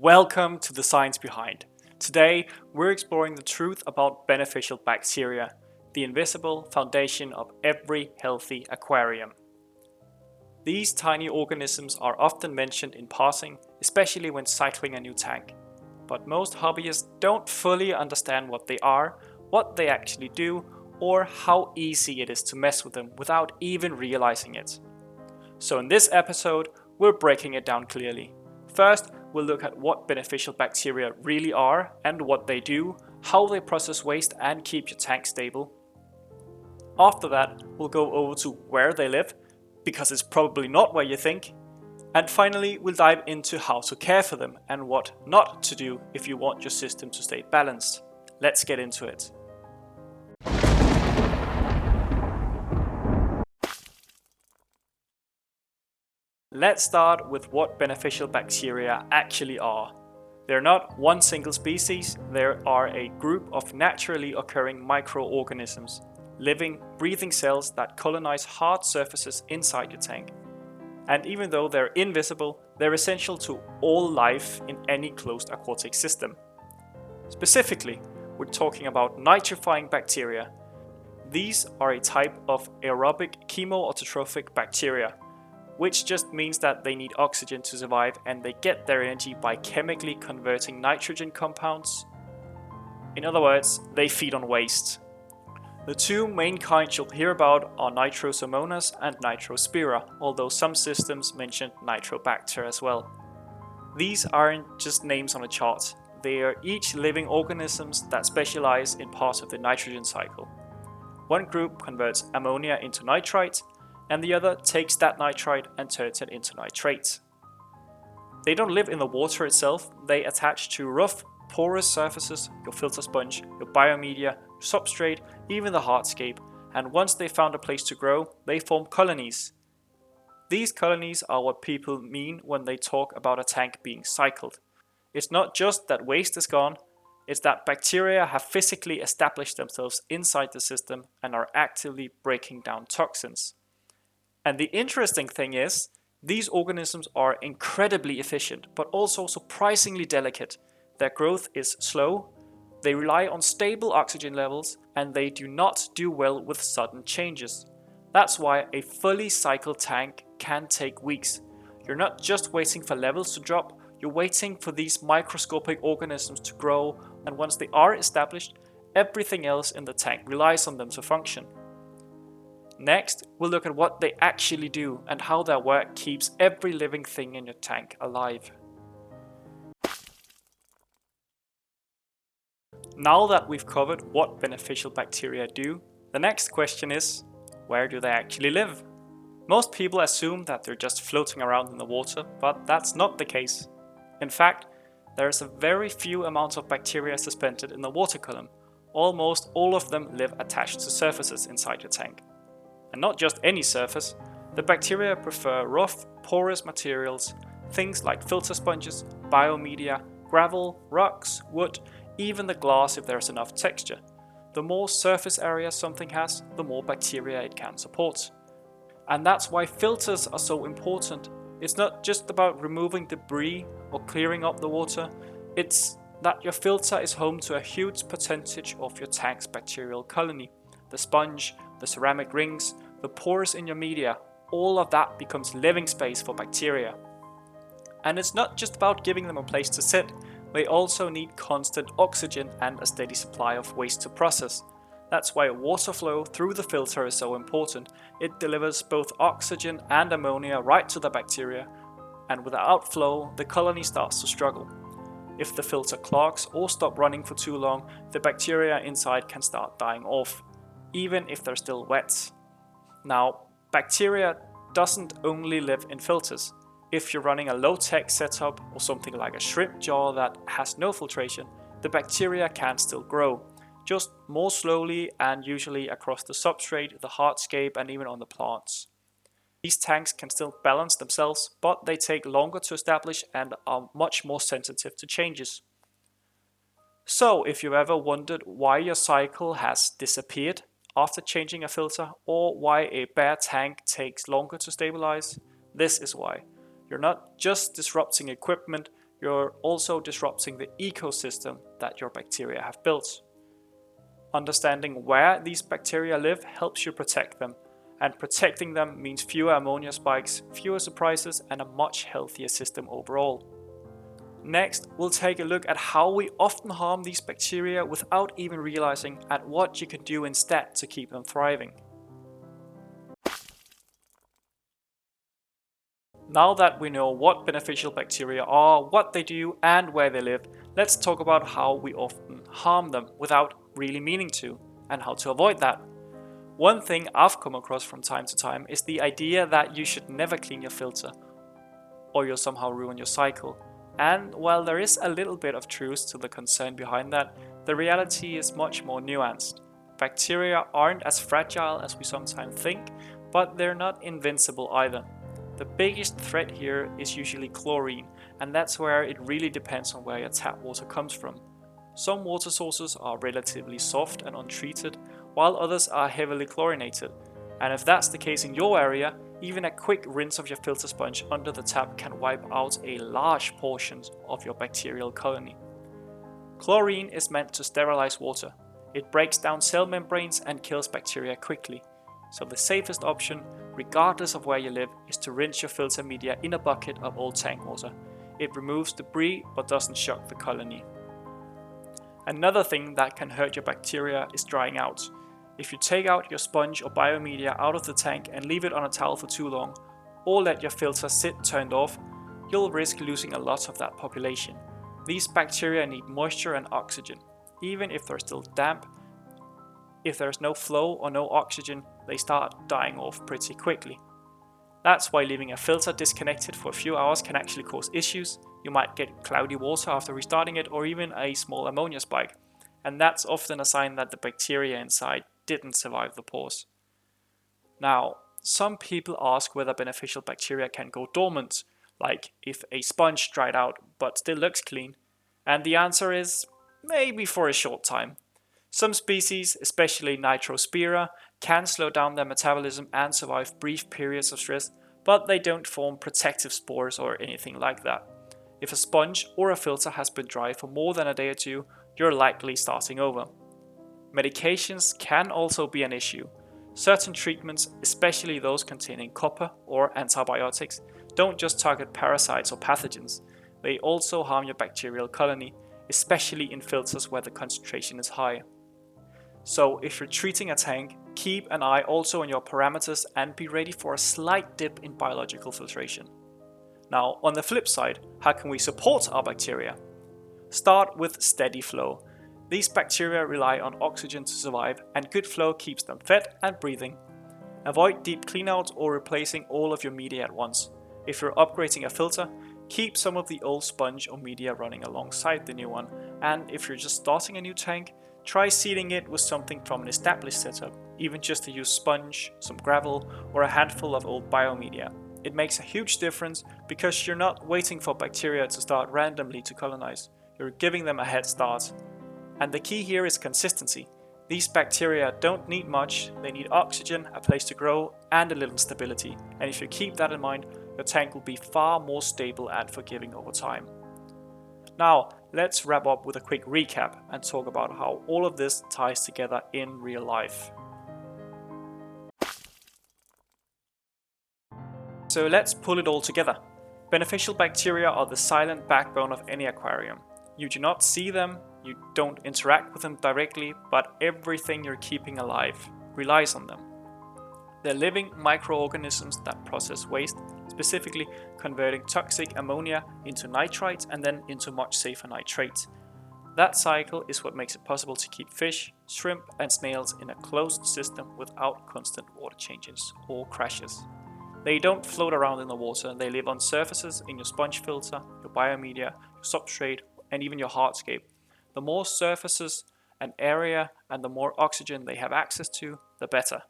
Welcome to the science behind. Today, we're exploring the truth about beneficial bacteria, the invisible foundation of every healthy aquarium. These tiny organisms are often mentioned in passing, especially when cycling a new tank. But most hobbyists don't fully understand what they are, what they actually do, or how easy it is to mess with them without even realizing it. So in this episode, we're breaking it down clearly. First, we'll look at what beneficial bacteria really are and what they do, how they process waste and keep your tank stable. After that, we'll go over to where they live, because it's probably not where you think. And finally, we'll dive into how to care for them and what not to do if you want your system to stay balanced. Let's get into it. Let's start with what beneficial bacteria actually are. They're not one single species, they are a group of naturally occurring microorganisms, living, breathing cells that colonize hard surfaces inside your tank. And even though they're invisible, they're essential to all life in any closed aquatic system. Specifically, we're talking about nitrifying bacteria. These are a type of aerobic chemoautotrophic bacteria, which just means that they need oxygen to survive and they get their energy by chemically converting nitrogen compounds. In other words, they feed on waste. The two main kinds you'll hear about are Nitrosomonas and Nitrospira, although some systems mention Nitrobacter as well. These aren't just names on a chart, they are each living organisms that specialize in parts of the nitrogen cycle. One group converts ammonia into nitrite, and the other takes that nitrite and turns it into nitrate. They don't live in the water itself, they attach to rough, porous surfaces, your filter sponge, your biomedia, your substrate, even the hardscape, and once they found a place to grow, they form colonies. These colonies are what people mean when they talk about a tank being cycled. It's not just that waste is gone, it's that bacteria have physically established themselves inside the system and are actively breaking down toxins. And the interesting thing is, these organisms are incredibly efficient, but also surprisingly delicate. Their growth is slow, they rely on stable oxygen levels, and they do not do well with sudden changes. That's why a fully cycled tank can take weeks. You're not just waiting for levels to drop, you're waiting for these microscopic organisms to grow, and once they are established, everything else in the tank relies on them to function. Next, we'll look at what they actually do and how their work keeps every living thing in your tank alive. Now that we've covered what beneficial bacteria do, the next question is, where do they actually live? Most people assume that they're just floating around in the water, but that's not the case. In fact, there's a very few amounts of bacteria suspended in the water column. Almost all of them live attached to surfaces inside your tank. And not just any surface, the bacteria prefer rough, porous materials, things like filter sponges, biomedia, gravel, rocks, wood, even the glass if there's enough texture. The more surface area something has, the more bacteria it can support. And that's why filters are so important. It's not just about removing debris or clearing up the water, it's that your filter is home to a huge percentage of your tank's bacterial colony. The sponge, the ceramic rings, the pores in your media, all of that becomes living space for bacteria. And it's not just about giving them a place to sit, they also need constant oxygen and a steady supply of waste to process. That's why water flow through the filter is so important. It delivers both oxygen and ammonia right to the bacteria, and without flow, the colony starts to struggle. If the filter clogs or stop running for too long, the bacteria inside can start dying off, even if they're still wet. Now, bacteria doesn't only live in filters. If you're running a low-tech setup or something like a shrimp jar that has no filtration, the bacteria can still grow, just more slowly and usually across the substrate, the hardscape, and even on the plants. These tanks can still balance themselves, but they take longer to establish and are much more sensitive to changes. So, if you've ever wondered why your cycle has disappeared after changing a filter, or why a bare tank takes longer to stabilize, this is why. You're not just disrupting equipment, you're also disrupting the ecosystem that your bacteria have built. Understanding where these bacteria live helps you protect them, and protecting them means fewer ammonia spikes, fewer surprises, and a much healthier system overall. Next, we'll take a look at how we often harm these bacteria without even realizing and what you can do instead to keep them thriving. Now that we know what beneficial bacteria are, what they do, and where they live, let's talk about how we often harm them without really meaning to, and how to avoid that. One thing I've come across from time to time is the idea that you should never clean your filter, or you'll somehow ruin your cycle. And while there is a little bit of truth to the concern behind that, the reality is much more nuanced. Bacteria aren't as fragile as we sometimes think, but they're not invincible either. The biggest threat here is usually chlorine, and that's where it really depends on where your tap water comes from. Some water sources are relatively soft and untreated, while others are heavily chlorinated. And if that's the case in your area, even a quick rinse of your filter sponge under the tap can wipe out a large portion of your bacterial colony. Chlorine is meant to sterilize water. It breaks down cell membranes and kills bacteria quickly. So the safest option, regardless of where you live, is to rinse your filter media in a bucket of old tank water. It removes debris but doesn't shock the colony. Another thing that can hurt your bacteria is drying out. If you take out your sponge or biomedia out of the tank and leave it on a towel for too long, or let your filter sit turned off, you'll risk losing a lot of that population. These bacteria need moisture and oxygen. Even if they're still damp, if there's no flow or no oxygen, they start dying off pretty quickly. That's why leaving a filter disconnected for a few hours can actually cause issues. You might get cloudy water after restarting it, or even a small ammonia spike. And that's often a sign that the bacteria inside didn't survive the pause. Now, some people ask whether beneficial bacteria can go dormant, like if a sponge dried out but still looks clean. And the answer is maybe for a short time. Some species, especially Nitrospira, can slow down their metabolism and survive brief periods of stress, but they don't form protective spores or anything like that. If a sponge or a filter has been dry for more than a day or two, you're likely starting over. Medications can also be an issue. Certain treatments, especially those containing copper or antibiotics, don't just target parasites or pathogens, they also harm your bacterial colony, especially in filters where the concentration is high. So if you're treating a tank, keep an eye also on your parameters and be ready for a slight dip in biological filtration. Now, on the flip side, how can we support our bacteria? Start with steady flow. These bacteria rely on oxygen to survive, and good flow keeps them fed and breathing. Avoid deep cleanouts or replacing all of your media at once. If you're upgrading a filter, keep some of the old sponge or media running alongside the new one, and if you're just starting a new tank, try sealing it with something from an established setup, even just to use sponge, some gravel, or a handful of old biomedia. It makes a huge difference because you're not waiting for bacteria to start randomly to colonize, you're giving them a head start. And the key here is consistency. These bacteria don't need much, they need oxygen, a place to grow, and a little stability. And if you keep that in mind, your tank will be far more stable and forgiving over time. Now, let's wrap up with a quick recap and talk about how all of this ties together in real life. So let's pull it all together. Beneficial bacteria are the silent backbone of any aquarium. You do not see them, you don't interact with them directly, but everything you're keeping alive relies on them. They're living microorganisms that process waste, specifically converting toxic ammonia into nitrites and then into much safer nitrates. That cycle is what makes it possible to keep fish, shrimp, and snails in a closed system without constant water changes or crashes. They don't float around in the water, they live on surfaces in your sponge filter, your biomedia, your substrate, and even your hardscape. The more surfaces and area and the more oxygen they have access to, the better.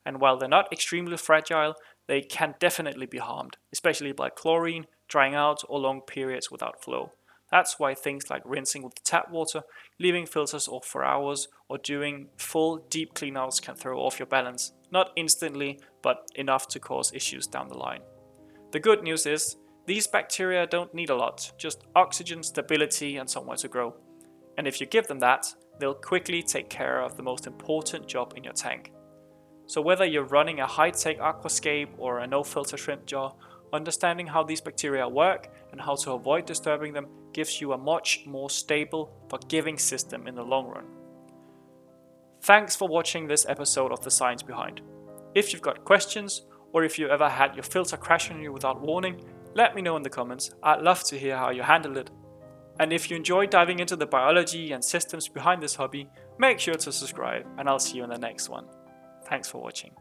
And while they're not extremely fragile, they can definitely be harmed, especially by chlorine, drying out, or long periods without flow. That's why things like rinsing with tap water, leaving filters off for hours, or doing full deep cleanouts can throw off your balance. Not instantly, but enough to cause issues down the line. The good news is, These bacteria don't need a lot, just oxygen, stability, and somewhere to grow. And if you give them that, they'll quickly take care of the most important job in your tank. So whether you're running a high-tech aquascape or a no-filter shrimp jar, understanding how these bacteria work and how to avoid disturbing them gives you a much more stable, forgiving system in the long run. Thanks for watching this episode of The Science Behind. If you've got questions, or if you ever had your filter crash on you without warning, let me know in the comments. I'd love to hear how you handled it. And if you enjoy diving into the biology and systems behind this hobby, make sure to subscribe, and I'll see you in the next one. Thanks for watching.